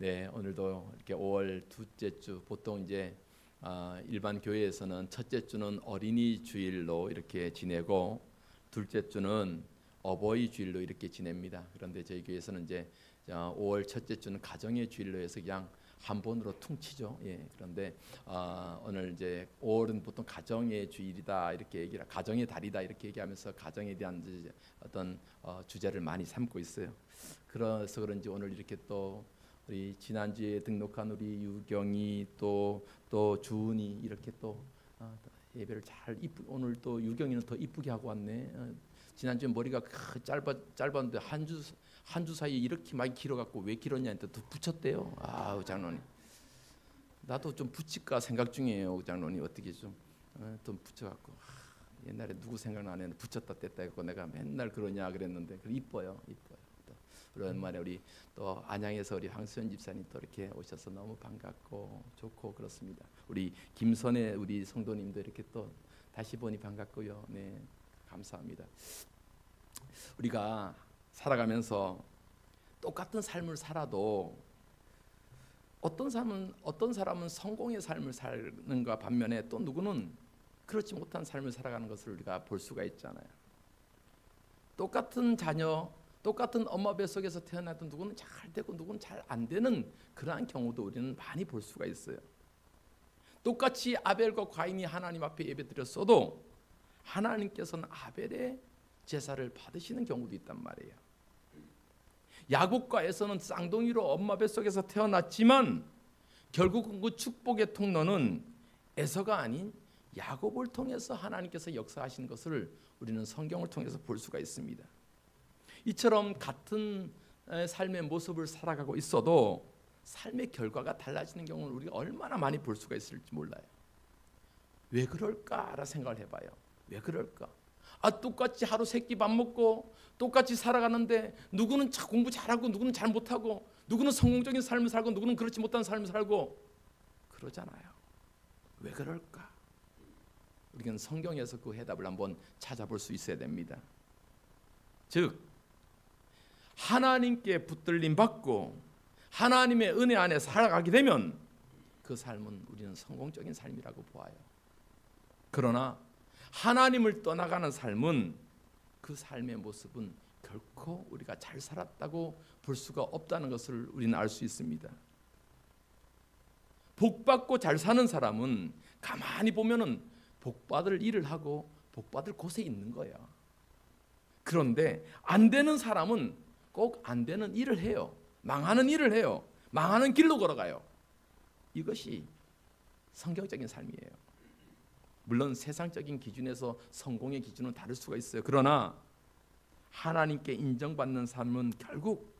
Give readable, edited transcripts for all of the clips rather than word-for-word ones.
네, 오늘도 이렇게 5월 둘째 주 보통 이제 일반 교회에서는 첫째 주는 어린이 주일로 이렇게 지내고 둘째 주는 어버이 주일로 이렇게 지냅니다. 그런데 저희 교회에서는 이제 5월 첫째 주는 가정의 주일로 해서 그냥 한 번으로 퉁치죠. 예, 그런데 오늘 이제 5월은 보통 가정의 주일이다 이렇게 얘기를, 가정의 달이다 이렇게 얘기하면서 가정에 대한 어떤 주제를 많이 삼고 있어요. 그래서 그런지 오늘 이렇게 또 우리 지난주에 등록한 우리 유경이 또 주은이 이렇게 또 예배를 잘 오늘 또 유경이는 더 이쁘게 하고 왔네. 지난주에 머리가 짧았는데 한 주 사이에 이렇게 많이 길어갖고 왜 길었냐 했더니 또 붙였대요. 아우 장로님, 나도 좀 붙일까 생각 중이에요. 장로님 어떻게 좀 붙여갖고 옛날에 누구 생각나네 붙였다 뗐다 했고 내가 맨날 그러냐 그랬는데 이뻐요. 오랜만에 우리 또 안양에서 우리 황수연 집사님 또 이렇게 오셔서 너무 반갑고 좋고 그렇습니다. 우리 김선혜 우리 성도님도 이렇게 또 다시 보니 반갑고요. 네, 감사합니다. 우리가 살아가면서 똑같은 삶을 살아도 어떤 사람은 성공의 삶을 사는가 반면에 또 누구는 그렇지 못한 삶을 살아가는 것을 우리가 볼 수가 있잖아요. 똑같은 자녀, 똑같은 엄마 뱃속에서 태어나던 누구는 잘 되고 누구는 잘 안 되는 그러한 경우도 우리는 많이 볼 수가 있어요. 똑같이 아벨과 가인이 하나님 앞에 예배드렸어도 하나님께서는 아벨의 제사를 받으시는 경우도 있단 말이에요. 야곱과 에서는 쌍둥이로 엄마 뱃속에서 태어났지만 결국은 그 축복의 통로는 에서가 아닌 야곱을 통해서 하나님께서 역사하시는 것을 우리는 성경을 통해서 볼 수가 있습니다. 이처럼 같은 삶의 모습을 살아가고 있어도 삶의 결과가 달라지는 경우는 우리가 얼마나 많이 볼 수가 있을지 몰라요. 왜 그럴까라 생각을 해봐요. 왜 그럴까? 똑같이 하루 세끼 밥 먹고 똑같이 살아가는데 누구는 공부 잘하고 누구는 잘 못하고 누구는 성공적인 삶을 살고 누구는 그렇지 못한 삶을 살고 그러잖아요. 왜 그럴까? 우리는 성경에서 그 해답을 한번 찾아볼 수 있어야 됩니다. 즉 하나님께 붙들림 받고 하나님의 은혜 안에 살아가게 되면 그 삶은 우리는 성공적인 삶이라고 보아요. 그러나 하나님을 떠나가는 삶은 그 삶의 모습은 결코 우리가 잘 살았다고 볼 수가 없다는 것을 우리는 알 수 있습니다. 복받고 잘 사는 사람은 가만히 보면은 복받을 일을 하고 복받을 곳에 있는 거예요. 그런데 안 되는 사람은 꼭 안 되는 일을 해요. 망하는 일을 해요. 망하는 길로 걸어가요. 이것이 성경적인 삶이에요. 물론 세상적인 기준에서 성공의 기준은 다를 수가 있어요. 그러나 하나님께 인정받는 삶은 결국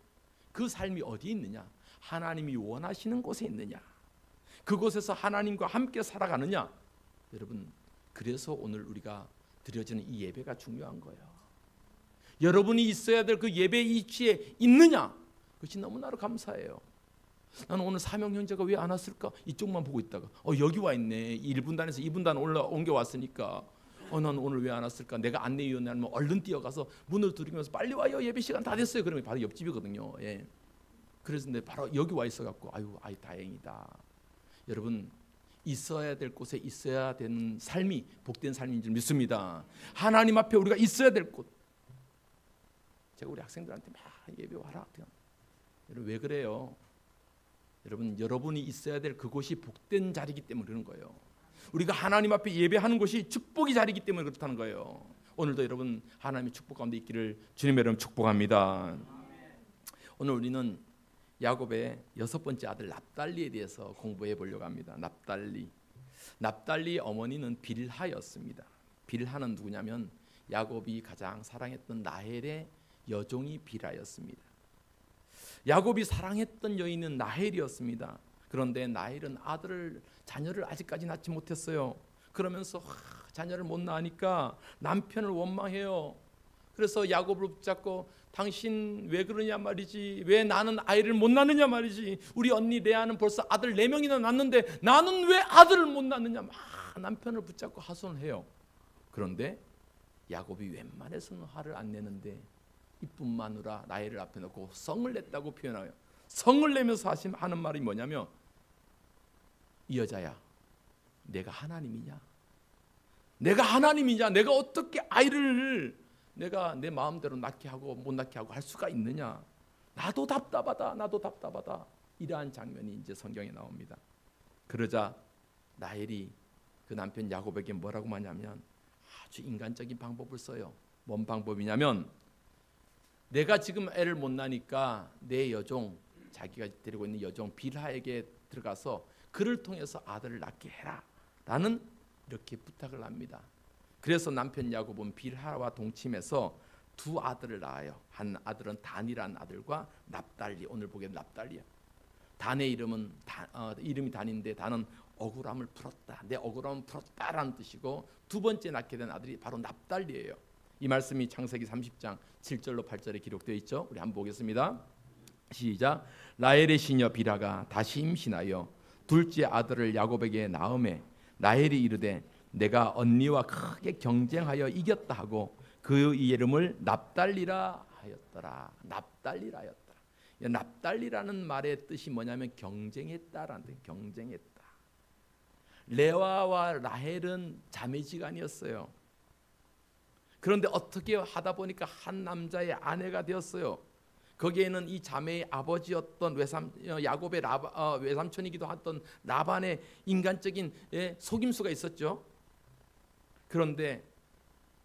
그 삶이 어디에 있느냐? 하나님이 원하시는 곳에 있느냐? 그곳에서 하나님과 함께 살아가느냐? 여러분, 그래서 오늘 우리가 드려지는 이 예배가 중요한 거예요. 여러분이 있어야 될 그 예배 위치에 있느냐? 그것이 너무나도 감사해요. 나는 오늘 사명 형제가 왜 안 왔을까? 이쪽만 보고 있다가 여기 와 있네. 1분단에서 2분단 옮겨왔으니까 난 오늘 왜 안 왔을까? 내가 안내위원회 하면 얼른 뛰어가서 문을 두드리면서 빨리 와요. 예배 시간 다 됐어요. 그러면 바로 옆집이거든요. 예. 그래서 내 바로 여기 와 있어갖고 아유 다행이다. 여러분, 있어야 될 곳에 있어야 되는 삶이 복된 삶인 줄 믿습니다. 하나님 앞에 우리가 있어야 될 곳. 제가 우리 학생들한테 막 예배 와라. 여러분 왜 그래요? 여러분이 있어야 될 그곳이 복된 자리이기 때문에 그러는 거예요. 우리가 하나님 앞에 예배하는 곳이 축복의 자리이기 때문에 그렇다는 거예요. 오늘도 여러분 하나님의 축복 가운데 있기를 주님의 이름으로 축복합니다. 오늘 우리는 야곱의 6번째 아들 납달리에 대해서 공부해 보려고 합니다. 납달리 어머니는 빌하였습니다. 빌하는 누구냐면 야곱이 가장 사랑했던 라헬의 여종이 빌하였습니다. 야곱이 사랑했던 여인은 라헬이었습니다. 그런데 라헬은 자녀를 아직까지 낳지 못했어요. 그러면서 자녀를 못 낳으니까 남편을 원망해요. 그래서 야곱을 붙잡고 당신 왜 그러냐 말이지, 왜 나는 아이를 못 낳느냐 말이지, 우리 언니 레아는 벌써 아들 4명이나 낳는데 나는 왜 아들을 못 낳느냐, 막 남편을 붙잡고 하소연을 해요. 그런데 야곱이 웬만해서는 화를 안 내는데 이쁜 마누라 라헬을 앞에 놓고 성을 냈다고 표현해요. 성을 내면서 하는 말이 뭐냐면, 이 여자야, 내가 하나님이냐? 내가 하나님이냐? 내가 어떻게 아이를 내가 내 마음대로 낳게 하고 못 낳게 하고 할 수가 있느냐? 나도 답답하다. 나도 답답하다. 이러한 장면이 이제 성경에 나옵니다. 그러자 라헬이 그 남편 야곱에게 뭐라고 하냐면 아주 인간적인 방법을 써요. 뭔 방법이냐면, 내가 지금 애를 못 낳으니까 내 여종, 자기가 데리고 있는 여종 빌하에게 들어가서 그를 통해서 아들을 낳게 해라 라는 이렇게 부탁을 합니다. 그래서 남편 야곱은 빌하와 동침해서 두 아들을 낳아요. 한 아들은 단이라는 아들과 납달리, 오늘 보기엔 납달리야. 단의 이름은 이름이 단인데 단은 억울함을 풀었다, 내 억울함을 풀었다라는 뜻이고, 두 번째 낳게 된 아들이 바로 납달리예요. 이 말씀이 창세기 30장 7절로 8절에 기록되어 있죠. 우리 한번 보겠습니다. 시작. 라헬의 시녀 빌하가 다시 임신하여 둘째 아들을 야곱에게 낳음에 라헬이 이르되 내가 언니와 크게 경쟁하여 이겼다 하고 그 이름을 납달리라 하였더라. 납달리라 하였더라. 납달리라는 말의 뜻이 뭐냐면 경쟁했다라는 뜻. 경쟁했다. 레아와 라헬은 자매지간이었어요. 그런데 어떻게 하다 보니까 한 남자의 아내가 되었어요. 거기에는 이 자매의 아버지였던 야곱의 외삼촌이기도 했던 라반의 인간적인 속임수가 있었죠. 그런데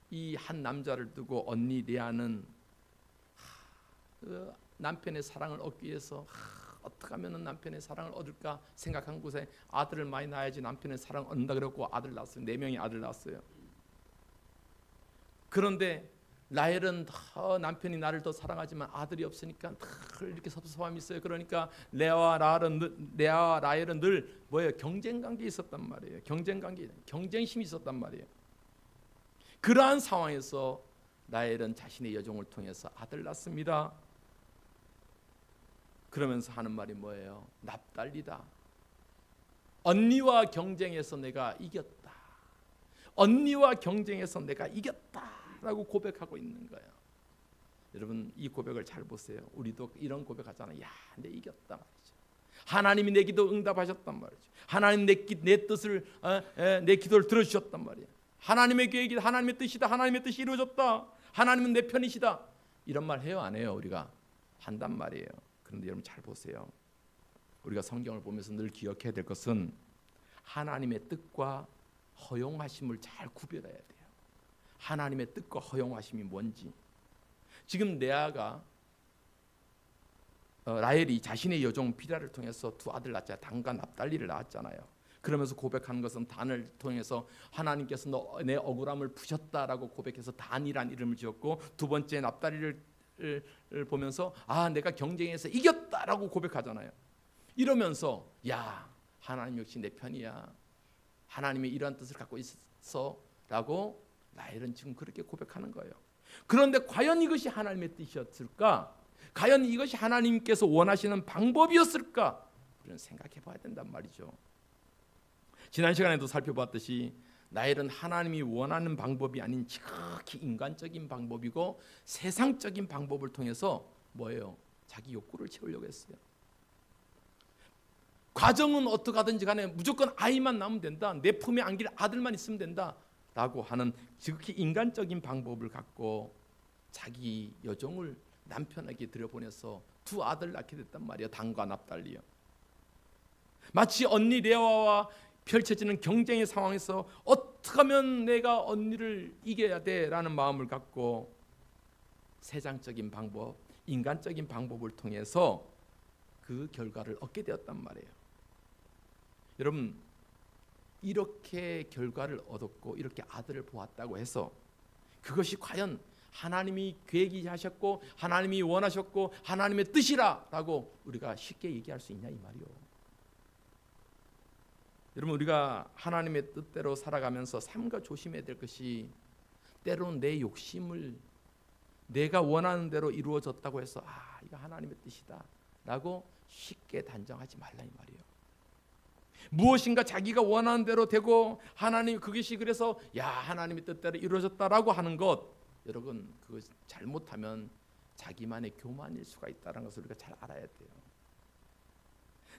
이 한 남자를 두고 언니 레아는 남편의 사랑을 얻기 위해서 어떻게 하면 남편의 사랑을 얻을까 생각한 곳에 아들을 많이 낳아야지 남편의 사랑을 얻는다 그랬고 아들 낳았어요. 4명의 아들 낳았어요. 그런데 라헬은 남편이 나를 더 사랑하지만 아들이 없으니까 이렇게 섭섭함이 있어요. 그러니까 레아와 라헬은 늘 뭐예요? 경쟁 관계에 있었단 말이에요. 경쟁심이 있었단 말이에요. 그러한 상황에서 라헬은 자신의 여종을 통해서 아들 낳습니다. 그러면서 하는 말이 뭐예요? 납달리다. 언니와 경쟁해서 내가 이겼다. 언니와 경쟁해서 내가 이겼다라고 고백하고 있는 거예요. 여러분 이 고백을 잘 보세요. 우리도 이런 고백하잖아요. 야, 내 이겼다 말이죠. 하나님이 내 기도 응답하셨단 말이죠. 하나님 내 뜻을 내 기도를 들어주셨단 말이에요. 하나님의 계획이 하나님의 뜻이다. 하나님의 뜻이 이루어졌다. 하나님은 내 편이시다. 이런 말 해요, 안 해요? 우리가 한단 말이에요. 그런데 여러분 잘 보세요. 우리가 성경을 보면서 늘 기억해야 될 것은 하나님의 뜻과 허용하심을 잘 구별해야 돼요. 하나님의 뜻과 허용하심이 뭔지. 지금 라헬이 자신의 여종 빌하를 통해서 두 아들 낳았잖아요. 단과 납달리를 낳았잖아요. 그러면서 고백하는 것은 단을 통해서 하나님께서 내 억울함을 푸셨다라고 고백해서 단이란 이름을 지었고, 두 번째 납달리를 보면서 내가 경쟁에서 이겼다라고 고백하잖아요. 이러면서 야, 하나님 역시 내 편이야. 하나님이 이러한 뜻을 갖고 있어라고 라헬은 지금 그렇게 고백하는 거예요. 그런데 과연 이것이 하나님의 뜻이었을까? 과연 이것이 하나님께서 원하시는 방법이었을까? 우리는 생각해 봐야 된단 말이죠. 지난 시간에도 살펴봤듯이 라헬은 하나님이 원하는 방법이 아닌 지극히 인간적인 방법이고 세상적인 방법을 통해서 뭐예요? 자기 욕구를 채우려고 했어요. 과정은 어떻게 하든지 간에 무조건 아이만 낳으면 된다. 내 품에 안길 아들만 있으면 된다 라고 하는 지극히 인간적인 방법을 갖고 자기 여종을 남편에게 들여보내서 두 아들 낳게 됐단 말이에요. 단과 납달리요. 마치 언니 레아와 펼쳐지는 경쟁의 상황에서 어떻게 하면 내가 언니를 이겨야 돼라는 마음을 갖고 세상적인 방법, 인간적인 방법을 통해서 그 결과를 얻게 되었단 말이에요. 여러분 이렇게 결과를 얻었고 이렇게 아들을 보았다고 해서 그것이 과연 하나님이 계획하셨고 하나님이 원하셨고 하나님의 뜻이라고 우리가 쉽게 얘기할 수 있냐 이 말이요. 여러분 우리가 하나님의 뜻대로 살아가면서 삼가 조심해야 될 것이 때로는 내 욕심을 내가 원하는 대로 이루어졌다고 해서 이거 하나님의 뜻이다 라고 쉽게 단정하지 말라 이 말이에요. 무엇인가 자기가 원하는 대로 되고 하나님 그것이 그래서 하나님의 뜻대로 이루어졌다라고 하는 것, 여러분 그거 잘못하면 자기만의 교만일 수가 있다는 것을 우리가 잘 알아야 돼요.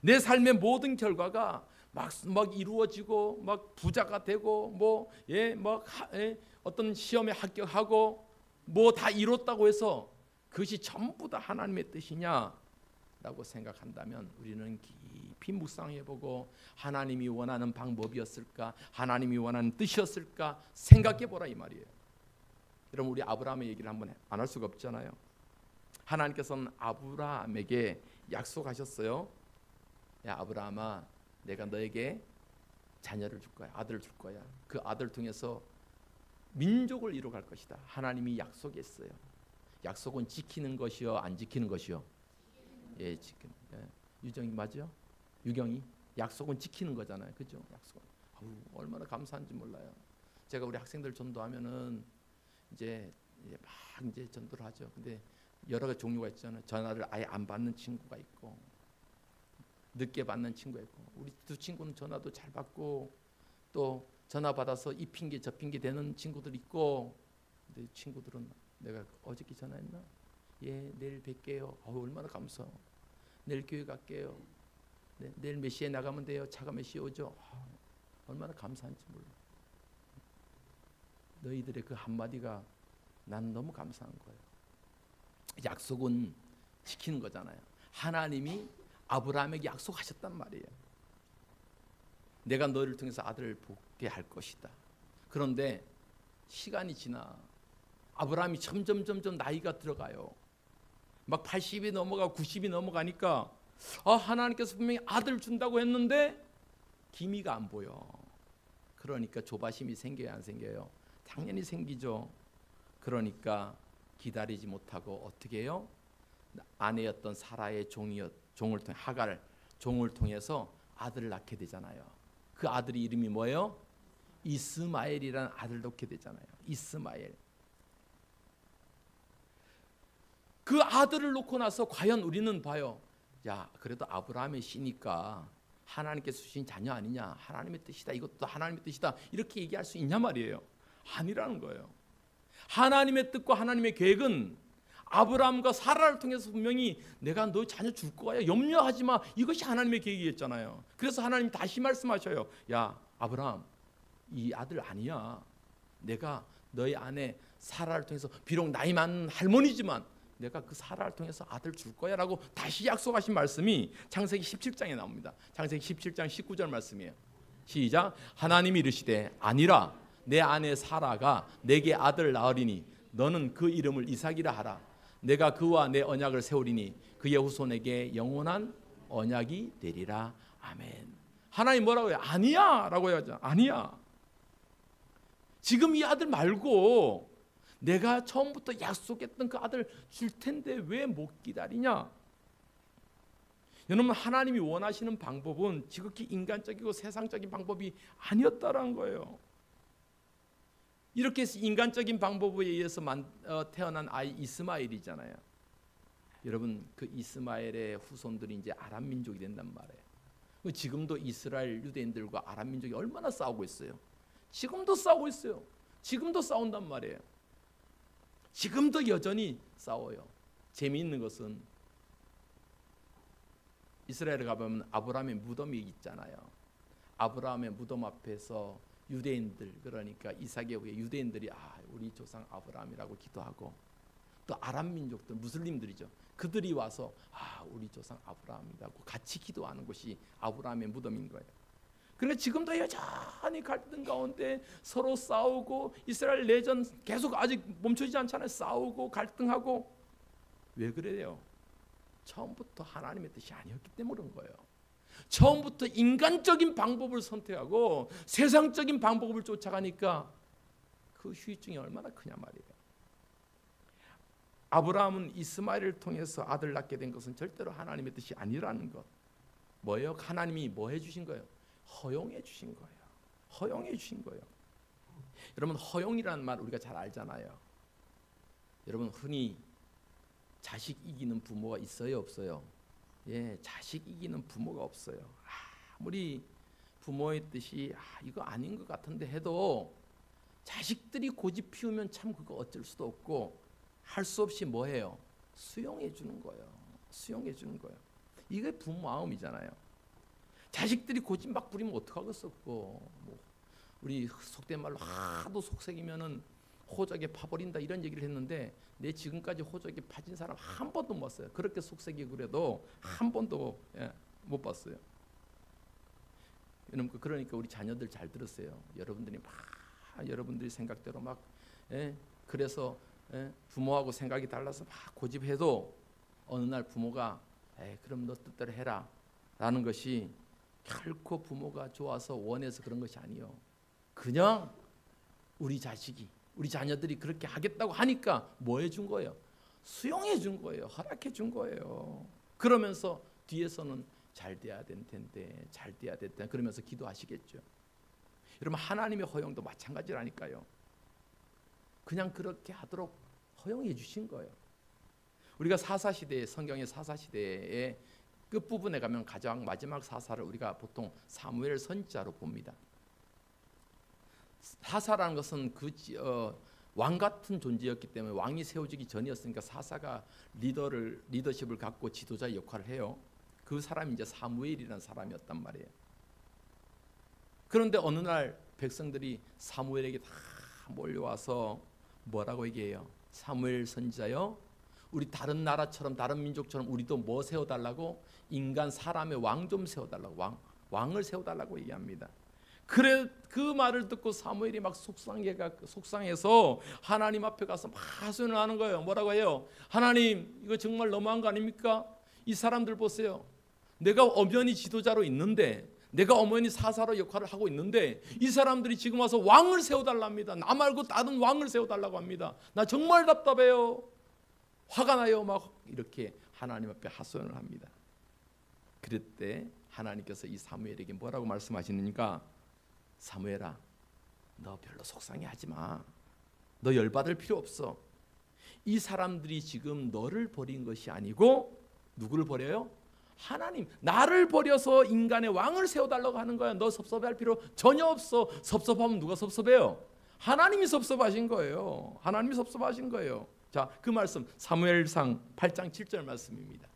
내 삶의 모든 결과가 막 이루어지고 막 부자가 되고 어떤 시험에 합격하고 뭐 다 이뤘다고 해서 그것이 전부 다 하나님의 뜻이냐라고 생각한다면 우리는 깊이 묵상해보고 하나님이 원하는 방법이었을까, 하나님이 원하는 뜻이었을까 생각해보라 이 말이에요. 여러분, 우리 아브라함의 얘기를 한번 안 할 수가 없잖아요. 하나님께서는 아브라함에게 약속하셨어요. 야 아브라함아, 내가 너에게 자녀를 줄 거야, 아들을 줄 거야. 그 아들 통해서 민족을 이루어갈 것이다. 하나님이 약속했어요. 약속은 지키는 것이요, 안 지키는 것이요? 예, 지키는. 예. 유정이 맞죠? 유경이 약속은 지키는 거잖아요, 그죠? 약속. 얼마나 감사한지 몰라요. 제가 우리 학생들 전도하면은 이제 막 이제 전도를 하죠. 근데 여러 가지 종류가 있잖아요. 전화를 아예 안 받는 친구가 있고, 늦게 받는 친구가 있고, 우리 두 친구는 전화도 잘 받고 또 전화 받아서 이 핑계 저 핑계 대는 친구들 있고, 근데 친구들은 내가 어저께 전화했나? 예, 내일 뵐게요. 얼마나 감사. 내일 교회 갈게요. 네, 내일 몇 시에 나가면 돼요? 차가 몇 시에 오죠? 얼마나 감사한지 몰라. 너희들의 그 한마디가 난 너무 감사한 거예요. 약속은 지키는 거잖아요. 하나님이 아브라함에게 약속하셨단 말이에요. 내가 너를 통해서 아들을 보게 할 것이다. 그런데 시간이 지나 아브라함이 점점 나이가 들어가요. 막 80이 넘어가고 90이 넘어가니까 하나님께서 분명히 아들 준다고 했는데 기미가 안 보여. 그러니까 조바심이 생겨요, 안 생겨요? 당연히 생기죠. 그러니까 기다리지 못하고 어떻게 해요? 아내였던 사라의 종을 통해 하갈 종을 통해서 아들을 낳게 되잖아요. 그 아들이 이름이 뭐예요? 이스마엘이라는 아들을 낳게 되잖아요. 이스마엘. 그 아들을 놓고 나서 과연 우리는 봐요. 야, 그래도 아브라함의 씨니까 하나님께서 주신 자녀 아니냐? 하나님의 뜻이다. 이것도 하나님의 뜻이다. 이렇게 얘기할 수 있냐 말이에요. 아니라는 거예요. 하나님의 뜻과 하나님의 계획은 아브라함과 사라를 통해서 분명히 내가 너 자녀 줄 거야, 염려하지 마, 이것이 하나님의 계획이었잖아요. 그래서 하나님 다시 말씀하셔요. 야 아브라함, 이 아들 아니야. 내가 너희 아내 사라를 통해서 비록 나이 많은 할머니지만 내가 그 사라를 통해서 아들 줄 거야 라고 다시 약속하신 말씀이 창세기 17장에 나옵니다. 창세기 17장 19절 말씀이에요. 시작. 하나님이 이르시되 아니라 내 아내 사라가 내게 아들을 낳으리니 너는 그 이름을 이삭이라 하라. 내가 그와 내 언약을 세우리니 그의 후손에게 영원한 언약이 되리라. 아멘. 하나님 뭐라고 해요? 아니야 라고 해야죠. 아니야. 지금 이 아들 말고 내가 처음부터 약속했던 그 아들 줄 텐데 왜 못 기다리냐? 여러분, 하나님이 원하시는 방법은 지극히 인간적이고 세상적인 방법이 아니었다라는 거예요. 이렇게 해서 인간적인 방법에 의해서 태어난 아이 이스마엘이잖아요. 여러분, 그 이스마엘의 후손들이 이제 아람 민족이 된단 말이에요. 지금도 이스라엘 유대인들과 아람 민족이 얼마나 싸우고 있어요. 지금도 싸우고 있어요. 지금도 싸운단 말이에요. 지금도 여전히 싸워요. 재미있는 것은 이스라엘에 가보면 아브라함의 무덤이 있잖아요. 아브라함의 무덤 앞에서 유대인들, 그러니까 이삭의 후에 유대인들이 우리 조상 아브라함이라고 기도하고, 또 아람 민족들, 무슬림들이죠. 그들이 와서 우리 조상 아브라함이라고 같이 기도하는 곳이 아브라함의 무덤인 거예요. 그러니까 지금도 여전히 갈등 가운데 서로 싸우고, 이스라엘 내전 계속 아직 멈추지 않잖아요. 싸우고 갈등하고. 왜 그래요? 처음부터 하나님의 뜻이 아니었기 때문인 거예요. 처음부터 인간적인 방법을 선택하고 세상적인 방법을 쫓아가니까 그 후유증이 얼마나 크냐 말이에요. 아브라함은 이스마엘을 통해서 아들 낳게 된 것은 절대로 하나님의 뜻이 아니라는 것. 뭐예요? 하나님이 뭐 해주신 거예요? 허용해 주신 거예요. 허용해 주신 거예요. 여러분, 허용이라는 말 우리가 잘 알잖아요. 여러분, 흔히 자식 이기는 부모가 있어요, 없어요? 예, 자식 이기는 부모가 없어요. 아무리 부모의 뜻이 이거 아닌 것 같은데 해도 자식들이 고집 피우면 참 그거 어쩔 수도 없고 할 수 없이 뭐해요? 수용해 주는 거예요. 수용해 주는 거예요. 이게 부모 마음이잖아요. 자식들이 고집 막 부리면 어떡하겠어 그거. 뭐 우리 속된 말로 하도 속색이면은 호적에 파버린다 이런 얘기를 했는데 내 지금까지 호적에 파진 사람 한 번도 못 봤어요. 그렇게 속색이 그래도 한 번도 못 봤어요. 그러니까 우리 자녀들 잘 들으세요. 여러분들이 막 여러분들이 생각대로 막 그래서 부모하고 생각이 달라서 막 고집해도 어느 날 부모가 그럼 너 뜻대로 해라 라는 것이 결코 부모가 좋아서 원해서 그런 것이 아니에요. 그냥 우리 자식이 우리 자녀들이 그렇게 하겠다고 하니까 뭐 해준 거예요? 수용해 준 거예요. 허락해 준 거예요. 그러면서 뒤에서는 잘 돼야 될 텐데 잘 돼야 될 텐데 그러면서 기도하시겠죠. 여러분 하나님의 허용도 마찬가지라니까요. 그냥 그렇게 하도록 허용해 주신 거예요. 우리가 사사시대에 성경의 사사시대의 끝부분에 가면 가장 마지막 사사를 우리가 보통 사무엘 선지자로 봅니다. 사사라는 것은 왕 같은 존재였기 때문에 왕이 세워지기 전이었으니까 사사가 리더십을 갖고 지도자의 역할을 해요. 그 사람이 이제 사무엘이라는 사람이었단 말이에요. 그런데 어느 날 백성들이 사무엘에게 다 몰려와서 뭐라고 얘기해요? 사무엘 선지자요, 우리 다른 나라처럼 다른 민족처럼 우리도 뭐 세워달라고? 인간 사람의 왕 좀 세워달라고, 왕을 세워달라고 얘기합니다. 그래 그 말을 듣고 사무엘이 막 속상해서 하나님 앞에 가서 막 하소연을 하는 거예요. 뭐라고 해요? 하나님 이거 정말 너무한 거 아닙니까? 이 사람들 보세요. 내가 엄연히 지도자로 있는데 내가 엄연히 사사로 역할을 하고 있는데 이 사람들이 지금 와서 왕을 세워달랍니다. 나 말고 다른 왕을 세워달라고 합니다. 나 정말 답답해요. 화가 나요. 막 이렇게 하나님 앞에 하소연을 합니다. 그럴 때 하나님께서 이 사무엘에게 뭐라고 말씀하시느니까 사무엘아 너 별로 속상해하지 마. 너 열받을 필요 없어. 이 사람들이 지금 너를 버린 것이 아니고 누구를 버려요? 하나님, 나를 버려서 인간의 왕을 세워달라고 하는 거야. 너 섭섭해할 필요 전혀 없어. 섭섭하면 누가 섭섭해요? 하나님이 섭섭하신 거예요. 하나님이 섭섭하신 거예요. 자, 그 말씀 사무엘상 8장 7절 말씀입니다.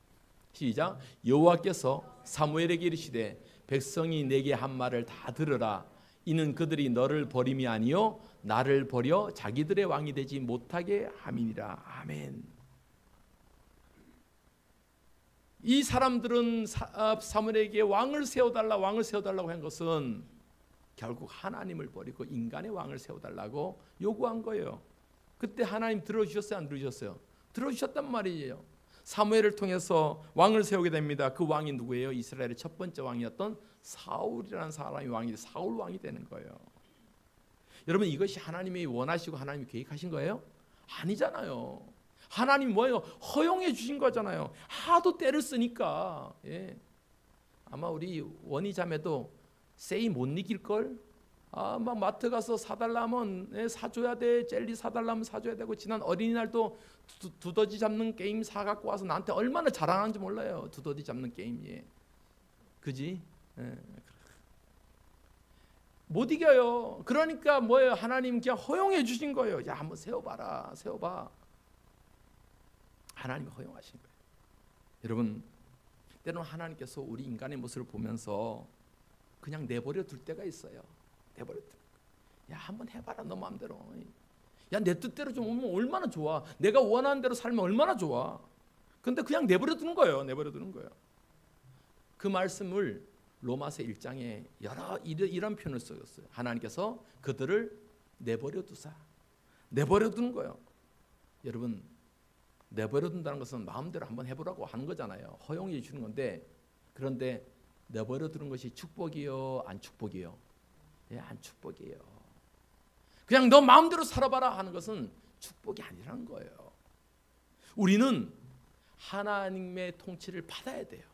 시작. 여호와께서 사무엘에게 이르시되 백성이 내게 한 말을 다 들으라. 이는 그들이 너를 버림이 아니요 나를 버려 자기들의 왕이 되지 못하게 함이니라. 아멘. 이 사람들은 사무엘에게 왕을 세워달라고 한 것은 결국 하나님을 버리고 인간의 왕을 세워달라고 요구한 거예요. 그때 하나님 들어주셨어요? 안 들어주셨어요? 들어주셨단 말이에요. 사무엘을 통해서 왕을 세우게 됩니다. 그 왕이 누구예요? 이스라엘의 첫 번째 왕이었던 사울이라는 사람이 왕이 사울 왕이 되는 거예요. 여러분 이것이 하나님이 원하시고 하나님이 계획하신 거예요? 아니잖아요. 하나님 뭐예요? 허용해 주신 거잖아요. 하도 때를 쓰니까. 아마 우리 원희 자매도 세이 못 이길 걸. 막 마트 가서 사달라면 사줘야 돼. 젤리 사달라면 사줘야 되고 지난 어린이날도 두더지 잡는 게임 사갖고 와서 나한테 얼마나 자랑하는지 몰라요. 두더지 잡는 게임. 그지? 못 이겨요. 그러니까 뭐예요? 하나님 그냥 허용해 주신 거예요. 야 한번 세워봐라. 세워봐. 하나님이 허용하신 거예요. 여러분 때로는 하나님께서 우리 인간의 모습을 보면서 그냥 내버려 둘 때가 있어요. 내버려 둘. 야 한번 해봐라 너 마음대로. 야 내 뜻대로 좀 오면 얼마나 좋아. 내가 원하는 대로 살면 얼마나 좋아. 근데 그냥 내버려 두는 거예요. 내버려 두는 거예요. 그 말씀을 로마서 1장에 이런 표현을 쓰였어요. 하나님께서 그들을 내버려 두사. 내버려 두는 거예요. 여러분 내버려 둔다는 것은 마음대로 한번 해보라고 하는 거잖아요. 허용해 주는 건데 그런데 내버려 두는 것이 축복이요? 안 축복이요? 안 축복이에요. 그냥 너 마음대로 살아봐라 하는 것은 축복이 아니라는 거예요. 우리는 하나님의 통치를 받아야 돼요.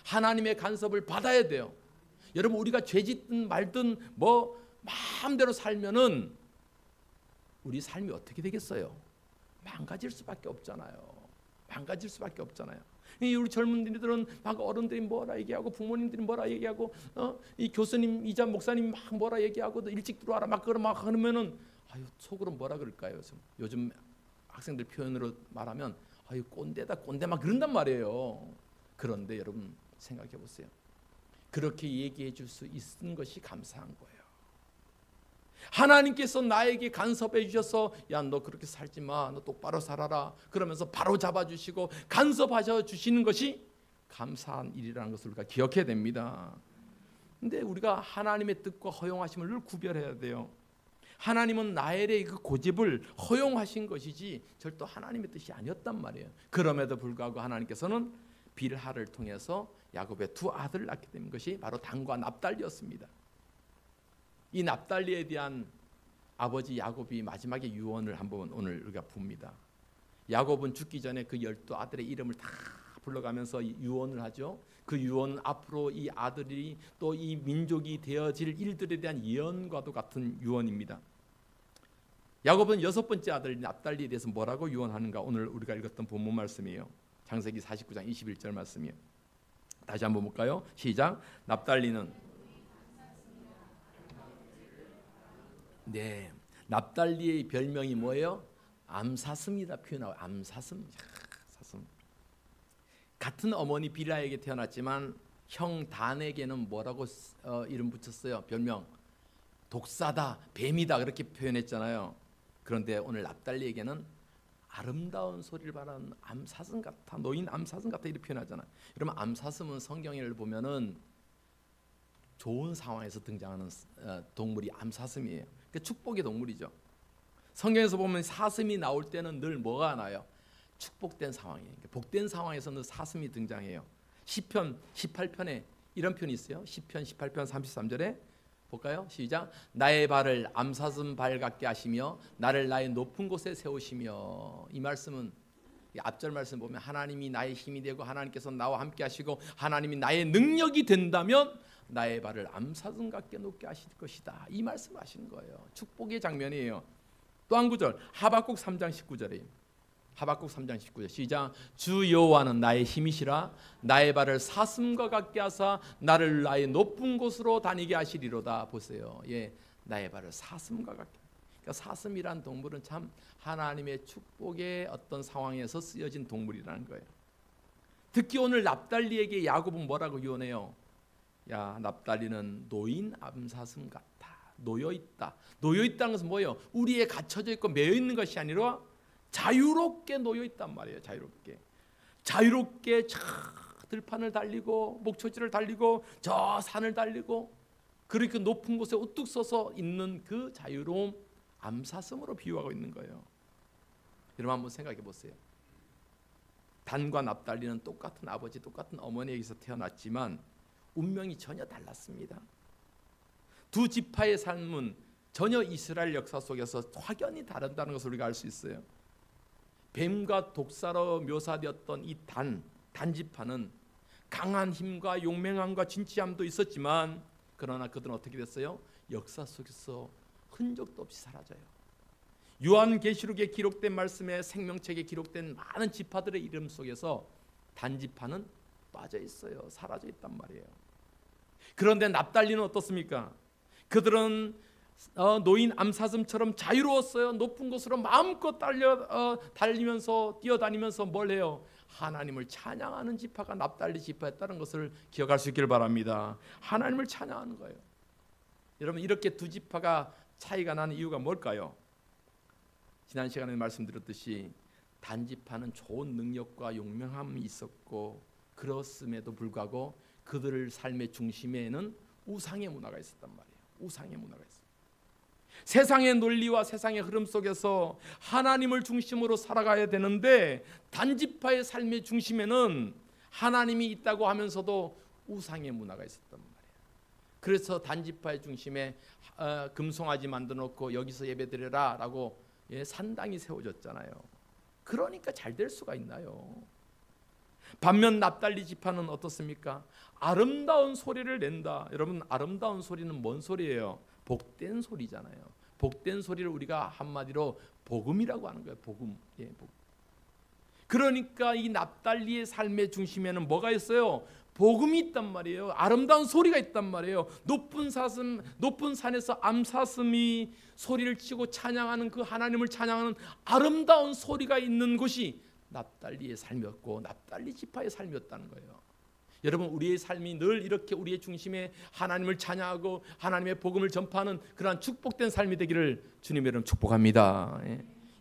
하나님의 간섭을 받아야 돼요. 여러분 우리가 죄짓든 말든 뭐 마음대로 살면은 우리 삶이 어떻게 되겠어요? 망가질 수밖에 없잖아요. 망가질 수밖에 없잖아요. 우리 젊은이들은 막 어른들이 뭐라 얘기하고 부모님들이 뭐라 얘기하고 이 교수님이자 목사님 막 뭐라 얘기하고 일찍 들어와라 막 그러면은 속으로 뭐라 그럴까요? 요즘 학생들 표현으로 말하면 꼰대다 꼰대 막 그런단 말이에요. 그런데 여러분 생각해 보세요. 그렇게 얘기해 줄 수 있는 것이 감사한 거예요. 하나님께서 나에게 간섭해 주셔서 야, 너 그렇게 살지 마, 너 똑바로 살아라 그러면서 바로 잡아주시고 간섭하셔 주시는 것이 감사한 일이라는 것을 우리가 기억해야 됩니다. 근데 우리가 하나님의 뜻과 허용하심을 늘 구별해야 돼요. 하나님은 나엘의 그 고집을 허용하신 것이지 절대 하나님의 뜻이 아니었단 말이에요. 그럼에도 불구하고 하나님께서는 빌하를 통해서 야곱의 두 아들을 낳게 된 것이 바로 단과 납달리였습니다. 이 납달리에 대한 아버지 야곱이 마지막에 유언을 한번 오늘 우리가 봅니다. 야곱은 죽기 전에 그 12아들의 이름을 다 불러가면서 유언을 하죠. 그 유언은 앞으로 이 아들이 또 이 민족이 되어질 일들에 대한 예언과도 같은 유언입니다. 야곱은 6번째 아들 납달리에 대해서 뭐라고 유언하는가? 오늘 우리가 읽었던 본문 말씀이에요. 창세기 49장 21절 말씀이에요. 다시 한번 볼까요? 시작. 납달리는 네, 납달리의 별명이 뭐예요? 암사슴이다 표현하고 암사슴. 사슴. 같은 어머니 빌하에게 태어났지만 형 단에게는 뭐라고 이름 붙였어요? 별명 독사다, 뱀이다 그렇게 표현했잖아요. 그런데 오늘 납달리에게는 아름다운 소리를 바라는 암사슴 같아, 노인 암사슴 같아 이렇게 표현하잖아요. 여러분 암사슴은 성경을 보면은 좋은 상황에서 등장하는 동물이 암사슴이에요. 그러니까 축복의 동물이죠. 성경에서 보면 사슴이 나올 때는 늘 뭐가 나요? 축복된 상황이에요. 복된 상황에서는 사슴이 등장해요. 시편 18편에 이런 편이 있어요. 시편 18편 33절에 볼까요? 시작. 나의 발을 암사슴 발 같게 하시며 나를 나의 높은 곳에 세우시며. 이 말씀은 앞절 말씀 보면 하나님이 나의 힘이 되고 하나님께서 나와 함께 하시고 하나님이 나의 능력이 된다면 나의 발을 암사슴 같게 높게 하실 것이다. 이 말씀을 하시는 거예요. 축복의 장면이에요. 또 한 구절 하박국 3장 19절에 하박국 3장 19절 시작. 주 여호와는 나의 힘이시라 나의 발을 사슴과 같게 하사 나를 나의 높은 곳으로 다니게 하시리로다. 보세요. 예, 나의 발을 사슴과 같게. 그러니까 사슴이란 동물은 참 하나님의 축복의 어떤 상황에서 쓰여진 동물이라는 거예요. 특히 오늘 납달리에게 야곱은 뭐라고 유언해요? 야, 납달리는 노인 암사슴 같아. 놓여있다. 놓여있다는 것은 뭐예요? 우리에 갇혀져 있고 매여있는 것이 아니라 자유롭게 놓여있단 말이에요. 자유롭게 저 들판을 달리고 목초지를 달리고 저 산을 달리고 그렇게 높은 곳에 우뚝 서서 있는 그 자유로움 암사슴으로 비유하고 있는 거예요. 여러분 한번 생각해 보세요. 단과 납달리는 똑같은 아버지 똑같은 어머니에게서 태어났지만 운명이 전혀 달랐습니다. 두 지파의 삶은 전혀 이스라엘 역사 속에서 확연히 다르다는 것을 우리가 알 수 있어요. 뱀과 독사로 묘사되었던 이 단지파는 강한 힘과 용맹함과 진취함도 있었지만 그러나 그들은 어떻게 됐어요? 역사 속에서 흔적도 없이 사라져요. 요한계시록에 기록된 말씀에 생명책에 기록된 많은 지파들의 이름 속에서 단지파는 빠져 있어요. 사라져 있단 말이에요. 그런데 납달리는 어떻습니까? 그들은 노인 암사슴처럼 자유로웠어요. 높은 곳으로 마음껏 달리면서 뛰어다니면서 뭘 해요? 하나님을 찬양하는 지파가 납달리 지파였다는 것을 기억할 수 있기를 바랍니다. 하나님을 찬양하는 거예요. 여러분 이렇게 두 지파가 차이가 나는 이유가 뭘까요? 지난 시간에 말씀드렸듯이 단지파는 좋은 능력과 용맹함이 있었고 그렇음에도 불구하고 그들의 삶의 중심에는 우상의 문화가 있었단 말이에요. 우상의 문화가 있어요. 세상의 논리와 세상의 흐름 속에서 하나님을 중심으로 살아가야 되는데 단지파의 삶의 중심에는 하나님이 있다고 하면서도 우상의 문화가 있었단 말이에요. 그래서 단지파의 중심에 금송아지 만들어 놓고 여기서 예배드려라 라고 산당이 세워졌잖아요. 그러니까 잘 될 수가 있나요? 반면 납달리 지파는 어떻습니까? 아름다운 소리를 낸다. 여러분 아름다운 소리는 뭔 소리예요? 복된 소리잖아요. 복된 소리를 우리가 한마디로 복음이라고 하는 거예요. 복음. 예, 복음. 그러니까 이 납달리의 삶의 중심에는 뭐가 있어요? 복음이 있단 말이에요. 아름다운 소리가 있단 말이에요. 높은 산에서 암사슴이 소리를 치고 찬양하는 그 하나님을 찬양하는 아름다운 소리가 있는 곳이 납달리의 삶이었고 납달리 지파의 삶이었다는 거예요. 여러분, 우리의 삶이 늘 이렇게 우리의 중심에 하나님을 찬양하고 하나님의 복음을 전파하는 그러한 축복된 삶이 되기를 주님 여러분 축복합니다.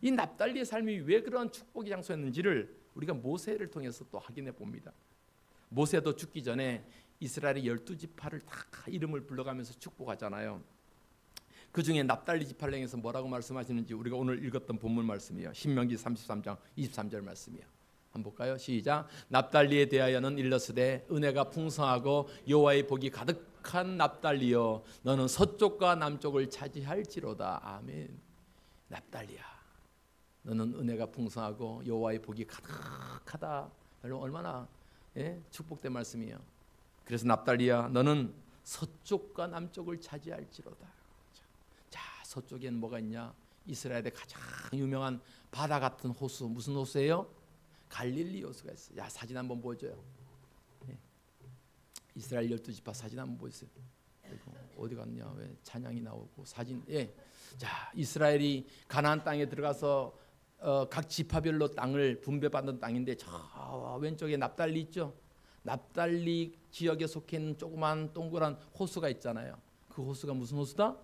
이 납달리의 삶이 왜 그러한 축복의 장소였는지를 우리가 모세를 통해서 또 확인해 봅니다. 모세도 죽기 전에 이스라엘의 12지파를 다 이름을 불러가면서 축복하잖아요. 그 중에 납달리 지파를 향해서 뭐라고 말씀하시는지 우리가 오늘 읽었던 본문 말씀이에요. 신명기 33장 23절 말씀이에요. 한번 볼까요? 시작. 납달리에 대하여는 일러스되 은혜가 풍성하고 여호와의 복이 가득한 납달리여 너는 서쪽과 남쪽을 차지할지로다. 아멘. 납달리야, 너는 은혜가 풍성하고 여호와의 복이 가득하다. 여러분 얼마나 축복된 말씀이에요. 그래서 납달리야, 너는 서쪽과 남쪽을 차지할지로다. 자, 서쪽엔 뭐가 있냐? 이스라엘의 가장 유명한 바다 같은 호수. 무슨 호수예요? 갈릴리 호수가 있어요. 야, 사진 한번 보여줘요. 이스라엘 12지파 사진 한번 보여주세요. 어디 갔냐? 왜 찬양이 나오고 사진. 자, 이스라엘이 가나안 땅에 들어가서 각 지파별로 땅을 분배받는 땅인데 저 왼쪽에 납달리 있죠? 납달리 지역에 속해 있는 조그만 동그란 호수가 있잖아요. 그 호수가 무슨 호수다?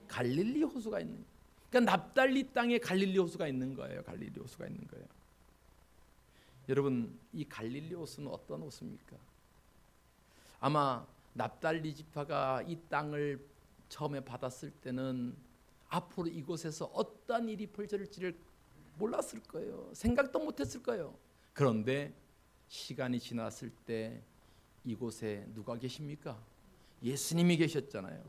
갈릴리 호수가 있는. 그러니까 납달리 땅에 갈릴리 호수가 있는 거예요. 갈릴리 호수가 있는 거예요. 여러분, 이 갈릴리 호수는 어떤 호수입니까? 아마 납달리 지파가 이 땅을 처음에 받았을 때는 앞으로 이곳에서 어떤 일이 벌어질지를 몰랐을 거예요. 생각도 못했을 거예요. 그런데 시간이 지났을 때 이곳에 누가 계십니까? 예수님이 계셨잖아요.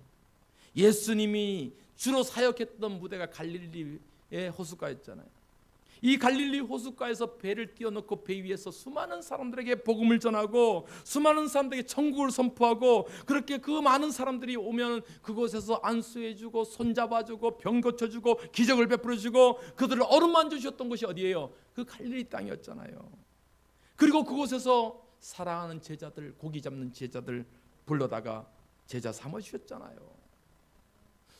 예수님이 주로 사역했던 무대가 갈릴리의 호숫가였잖아요. 이 갈릴리 호숫가에서 배를 띄워놓고 배 위에서 수많은 사람들에게 복음을 전하고 수많은 사람들에게 천국을 선포하고, 그렇게 그 많은 사람들이 오면 그곳에서 안수해주고 손잡아주고 병 고쳐주고 기적을 베풀어주고 그들을 어루만져 주셨던 곳이 어디예요? 그 갈릴리 땅이었잖아요. 그리고 그곳에서 사랑하는 제자들, 고기 잡는 제자들 불러다가 제자 삼아주셨잖아요.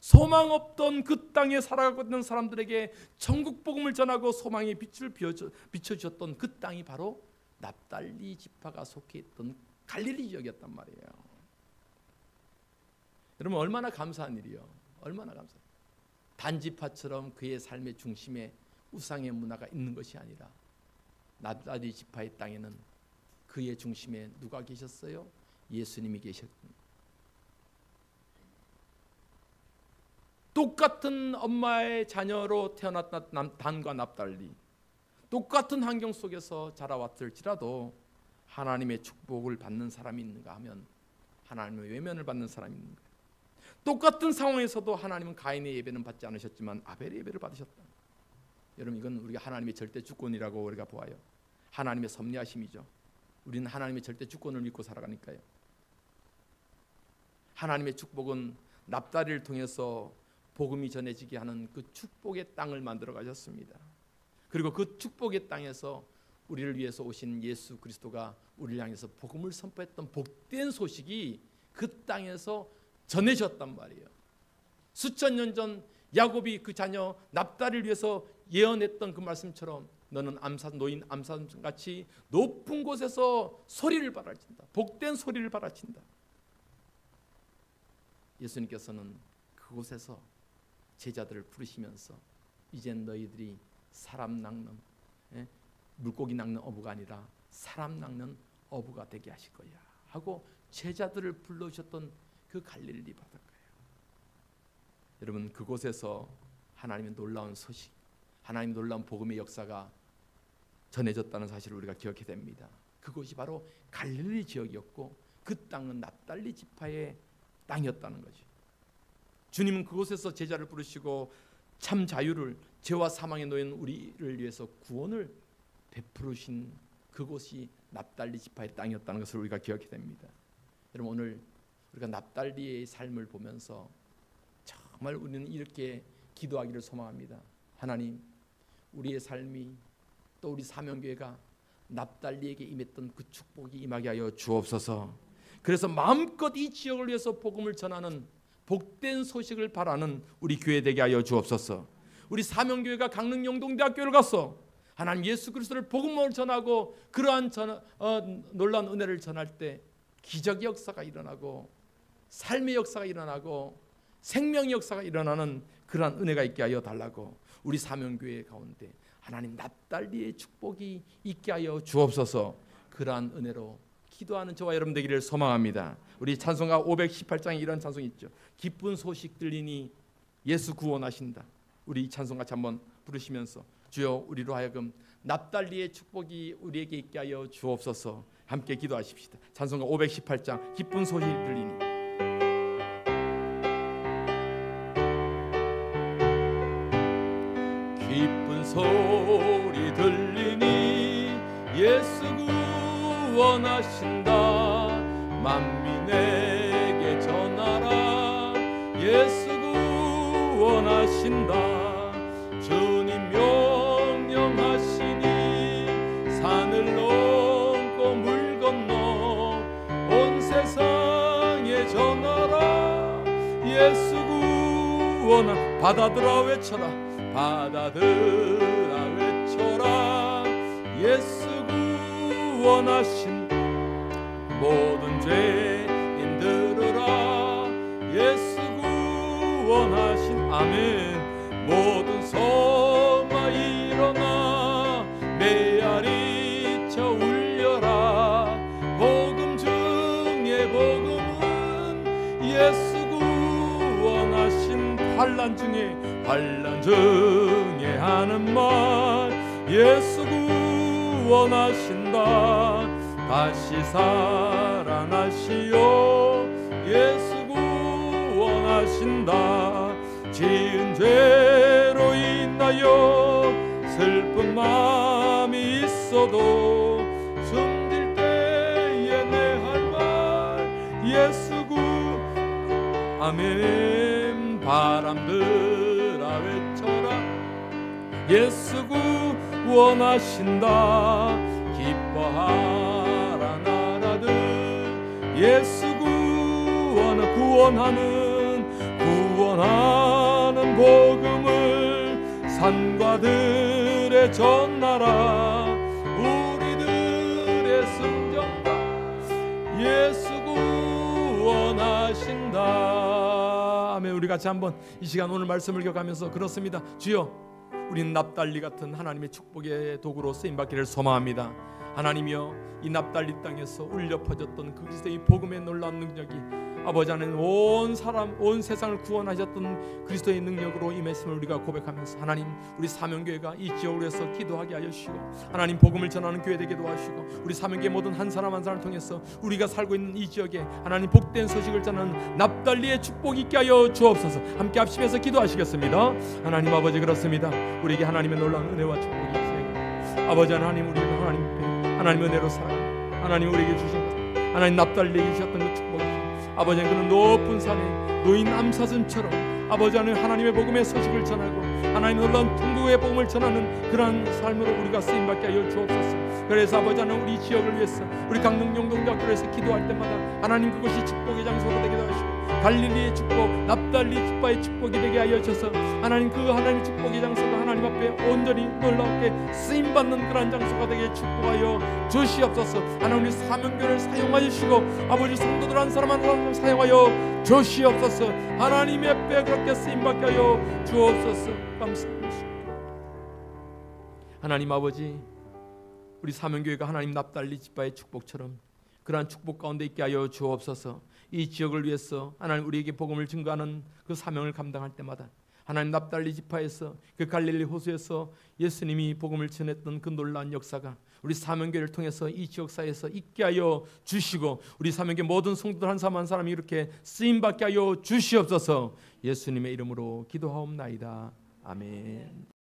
소망 없던 그 땅에 살아가고 있는 사람들에게 천국 복음을 전하고 소망의 빛을 비춰주셨던 그 땅이 바로 납달리 지파가 속해 있던 갈릴리 지역이었단 말이에요. 여러분 얼마나 감사한 일이요. 얼마나 감사해요. 단지파처럼 그의 삶의 중심에 우상의 문화가 있는 것이 아니라 납달리 지파의 땅에는 그의 중심에 누가 계셨어요? 예수님이 계셨습니다. 똑같은 엄마의 자녀로 태어났던 단과 납달리, 똑같은 환경 속에서 자라왔을지라도 하나님의 축복을 받는 사람이 있는가 하면 하나님의 외면을 받는 사람이 있는가. 똑같은 상황에서도 하나님은 가인의 예배는 받지 않으셨지만 아벨의 예배를 받으셨다. 여러분 이건 우리가 하나님의 절대 주권이라고 우리가 보아요. 하나님의 섭리하심이죠. 우리는 하나님의 절대 주권을 믿고 살아가니까요. 하나님의 축복은 납달리를 통해서 복음이 전해지게 하는 그 축복의 땅을 만들어 가셨습니다. 그리고 그 축복의 땅에서 우리를 위해서 오신 예수 그리스도가 우리를 향해서 복음을 선포했던 복된 소식이 그 땅에서 전해졌단 말이에요. 수천 년 전 야곱이 그 자녀 납달리를 위해서 예언했던 그 말씀처럼 너는 노인 암산같이 높은 곳에서 소리를 발하친다. 복된 소리를 발하친다. 예수님께서는 그곳에서 제자들을 부르시면서 이젠 너희들이 사람 낚는 물고기 낚는 어부가 아니라 사람 낚는 어부가 되게 하실 거야 하고 제자들을 불러주셨던 그 갈릴리 바닷가예요. 여러분 그곳에서 하나님의 놀라운 소식, 하나님의 놀라운 복음의 역사가 전해졌다는 사실을 우리가 기억해야 됩니다. 그곳이 바로 갈릴리 지역이었고 그 땅은 납달리 지파의 땅이었다는 거죠. 주님은 그곳에서 제자를 부르시고 참 자유를, 죄와 사망에 놓인 우리를 위해서 구원을 베푸신 그곳이 납달리 지파의 땅이었다는 것을 우리가 기억해야 됩니다. 여러분 오늘 우리가 납달리의 삶을 보면서 정말 우리는 이렇게 기도하기를 소망합니다. 하나님, 우리의 삶이 또 우리 사명교회가 납달리에게 임했던 그 축복이 임하게 하여 주옵소서. 그래서 마음껏 이 지역을 위해서 복음을 전하는 복된 소식을 바라는 우리 교회 되게 하여 주옵소서. 우리 사명교회가 강릉 영동대학교를 가서 하나님 예수 그리스도를 복음을 전하고 그러한 놀라운 은혜를 전할 때 기적의 역사가 일어나고 삶의 역사가 일어나고 생명의 역사가 일어나는 그러한 은혜가 있게 하여 달라고 우리 사명교회 가운데 하나님 납달리의 축복이 있게 하여 주옵소서. 그러한 은혜로 기도하는 저와 여러분 되기를 소망합니다. 우리 찬송가 518장에 이런 찬송이 있죠. 기쁜 소식 들리니 예수 구원하신다. 우리 이 찬송 같이 한번 부르시면서 주여 우리로 하여금 납달리의 축복이 우리에게 있게 하여 주옵소서. 함께 기도하십시다. 찬송가 518장 기쁜 소식 들리니 기쁜 소리 들리니 예수 구원하신다. 만민에게 전하라 예수 구원하신다. 주님 명령하시니 산을 넘고 물 건너 온 세상에 전하라 예수 구원하. 바다들아 외쳐라 바다들아 외쳐라 예수 구원하신. 모든 죄인 들으라 예수 구원하신. 아멘. 모든 소마 일어나 메아리 쳐 울려라. 복음 중에 복음은 예수 구원하신. 환난 중에 하는 말 예수 구원하신다. 다시 살아나시오 예수 구원하신다. 지은 죄로 인하여 슬픈 마음이 있어도 숨질 때에 내 할 말 예수 구. 아멘. 바람들아 외쳐라 예수 구원하신다. 기뻐하라 나라들 예수 구원하는 복음을 산과들에 전하라. 우리들의 승전가 예수 구원하신다. 아멘. 우리 같이 한번 이 시간 오늘 말씀을 기억하면서 그렇습니다. 주여 우리는 납달리 같은 하나님의 축복의 도구로 쓰임받기를 소망합니다. 하나님이여 이 납달리 땅에서 울려 퍼졌던 그 그리스도의 복음의 놀라운 능력이 아버지 하나님 온 세상을 구원하셨던 그리스도의 능력으로 임했음을 우리가 고백하면서 하나님 우리 사명교회가 이 지역을 위해서 기도하게 하여 주시고 하나님 복음을 전하는 교회 되게 도와주시고 우리 사명교회 모든 한 사람 한 사람을 통해서 우리가 살고 있는 이 지역에 하나님 복된 소식을 전하는 납달리의 축복이 있게 하여 주옵소서. 함께 합심해서 기도하시겠습니다. 하나님 아버지 그렇습니다. 우리에게 하나님의 놀라운 은혜와 축복이 있으니 아버지 하나님 우리는 하나님 은혜로 살아갑니다. 하나님 우리에게 주신 것 하나님 납달리에게 주셨던 그 축복이 아버지 그는 높은 산에 노인 암사슴처럼 아버지 하나님의 복음의 소식을 전하고 하나님의 놀라운 통도의 복음을 전하는 그러한 삶으로 우리가 쓰임받게 하여 주옵소서. 그래서 아버지 하나님 우리 지역을 위해서 우리 강릉 영동대학교에서 기도할 때마다 하나님 그것이 축복의 장소가 되게 하시고 갈릴리의 축복 납달리 지파의 축복이 되게 하여 주셔서 하나님 그 하나님의 축복의 장소가 하나님 앞에 온전히 놀랍게 쓰임받는 그러한 장소가 되게 축복하여 주시옵소서. 하나님 우리 사명교를 사용하여 주시고 아버지 성도들 한 사람 한 사람 사용하여 주시옵소서. 하나님의 앞에 그렇게 쓰임받게 하여 주옵소서. 감사합니다. 하나님 아버지 우리 사명교회가 하나님 납달리 지파의 축복처럼 그러한 축복 가운데 있게 하여 주옵소서. 이 지역을 위해서 하나님 우리에게 복음을 증거하는 그 사명을 감당할 때마다 하나님 납달리 지파에서 그 갈릴리 호수에서 예수님이 복음을 전했던 그 놀라운 역사가 우리 사명교회를 통해서 이 지역사회에서 있게 하여 주시고 우리 사명교회 모든 성도들 한 사람 한 사람이 이렇게 쓰임받게 하여 주시옵소서. 예수님의 이름으로 기도하옵나이다. 아멘.